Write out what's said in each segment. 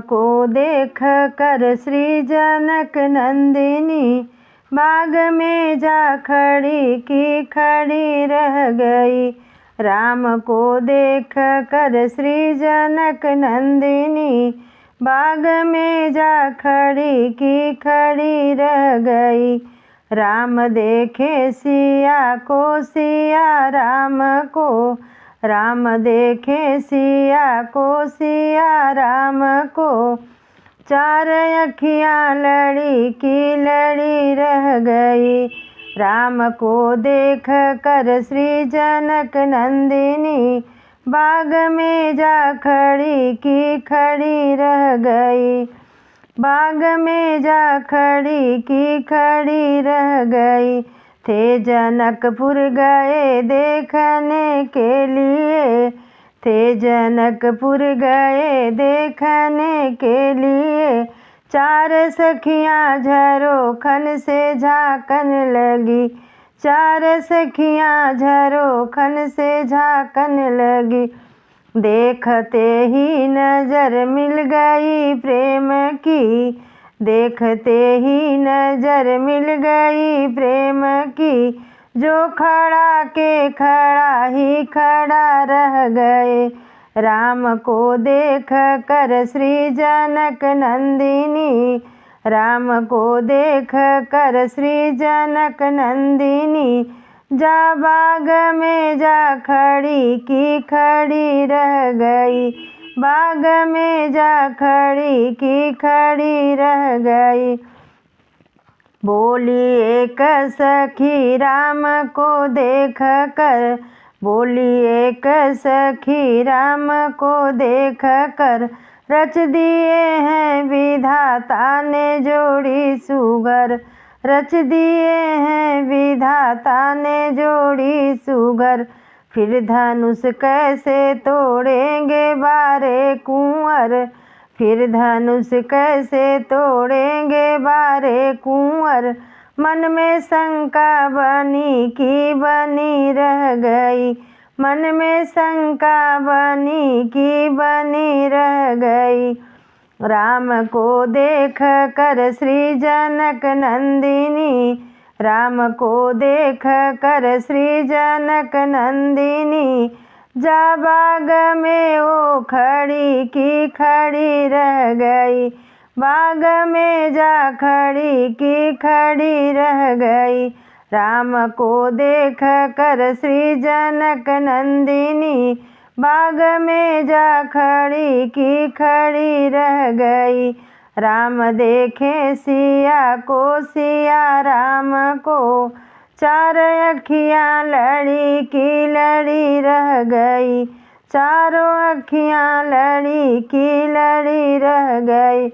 को देख कर श्री जनक नंदिनी बाग में जा खड़ी की खड़ी रह गई। राम को देख कर श्री जनक नंदिनी बाग में जा खड़ी की खड़ी रह गई। राम देखे सिया को सिया राम को, राम देखे सिया को सिया राम को, चार अखियाँ लड़ी की लड़ी रह गई। राम को देख कर श्री जनक नंदिनी बाग में जा खड़ी की खड़ी रह गई। बाग में जा खड़ी की खड़ी रह गई। थे जनकपुर गए देखने के लिए, थे जनकपुर गए देखने के लिए, चार सखियाँ झरोखन से झाँकन लगी, चार सखियाँ झरोखन से झाँकन लगी। देखते ही नजर मिल गई प्रेम की, देखते ही नजर मिल गई प्रेम की, जो खड़ा के खड़ा ही खड़ा रह गए। राम को देख कर श्री जनक नंदिनी, राम को देख कर श्री जनक नंदिनी जा बाग में जा खड़ी की खड़ी रह गई। बाग में जा खड़ी की खड़ी रह गई। बोली एक सखी राम को देख कर, बोली एक सखी राम को देख कर, रच दिए हैं विधाता ने जोड़ी सुगर, रच दिए हैं विधाता ने जोड़ी सुगर। फिर धनुष कैसे तोड़ेंगे बारे कुंवर, फिर धनुष कैसे तोड़ेंगे बारे कुंवर, मन में शंका बनी की बनी रह गई, मन में शंका बनी की बनी रह गई। राम को देख कर श्री जनक नंदिनी, राम को देख कर श्री जनक नंदिनी जा बाग में वो खड़ी की खड़ी रह गई। बाग में जा खड़ी की खड़ी रह गई। राम को देख कर श्री जनक नंदिनी बाग में जा खड़ी की खड़ी रह गई। राम देखे सिया को सिया राम को, चार अखियाँ लड़ी की लड़ी रह गई, चारों अखियाँ लड़ी की लड़ी रह गई।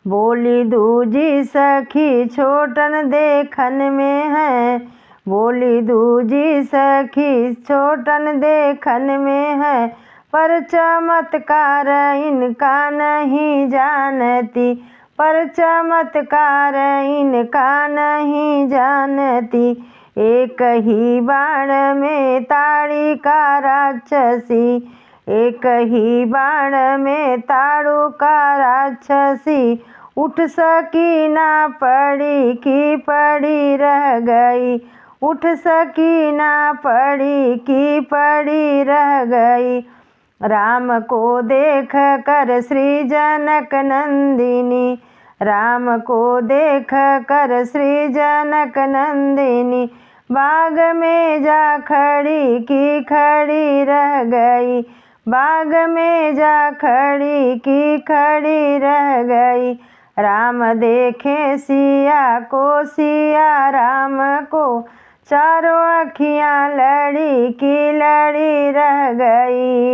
बोली दूजी सखी छोटन देखन में है, बोली दूजी सखी छोटन देखन में है, पर चमत्कार इनका नहीं जानती, पर चमत्कार इनका नहीं जानती। एक ही बाण में ताड़ी का राक्षसी, एक ही बाण में ताड़ू का राक्षसी, उठ सकी ना पड़ी की पड़ी रह गई, उठ सकी ना पड़ी की पड़ी रह गई। राम को देख कर श्री जनक नंदिनी, राम को देख कर श्री जनक नंदिनी बाग में जा खड़ी की खड़ी रह गई, बाग में जा खड़ी की खड़ी रह गई। राम देखे सिया को सिया राम को, चारों अखियाँ लड़ी की लड़ी रह गई।